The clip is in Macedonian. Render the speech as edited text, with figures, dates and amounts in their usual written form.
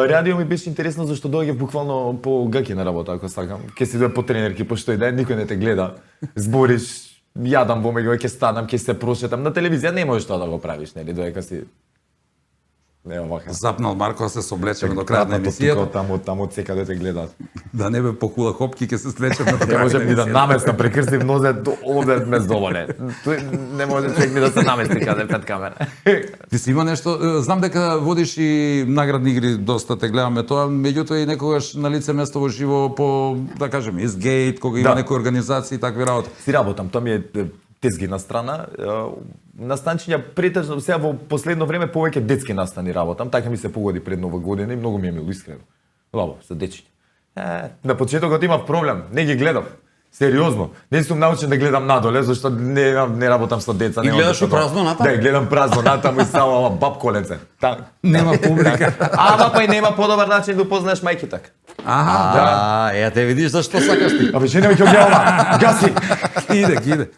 Радио ми беше интересно зашто доаѓа буквално по гаќи на работа, ако сакам. Ке си дојде по тренерки, по што и да е, никој не те гледа. Збориш, јадам во меѓу, ќе станам, ќе се прошетам. На телевизија не можеш тоа да го правиш, нели, додека си не овака. Запнал Марко се соблечеме до крајот на емисијата. Таму од секаде те гледаат. Да не бе покула хопки, ќе се стречеме до Не крајот. можам ни да наместам, прекрстив нозе до овде ме здоволе. Тој не може човек ни да се намести каде пред камера. Ти си има нешто, знам дека водиш и наградни игри, доста те гледаме тоа, меѓутоа и некогаш на лице место во живо по, да кажеме, Изгейт, кога има Да. некои организации и такви работи. Си работам, тоа ми е тезгина страна. Настанчиња претежно сега во последно време повеќе детски настани работам, така ми се погоди пред Нова година и многу ми е мило искрено. Лабо, за дечиња. На почетокот имав проблем, не ги гледам. Сериозно. Не сум научен да гледам надоле, зашто не работам со деца. И немам гледаш деца у дома. празно натаму? Да, гледам празно натаму и само ова баб коленце. Нема публика. Ама па и нема подобар начин да упознаеш мајки така. Аха, Ја те видиш зашто сакаш ти. Абе, жене ми ќе гледам, гаси! иде.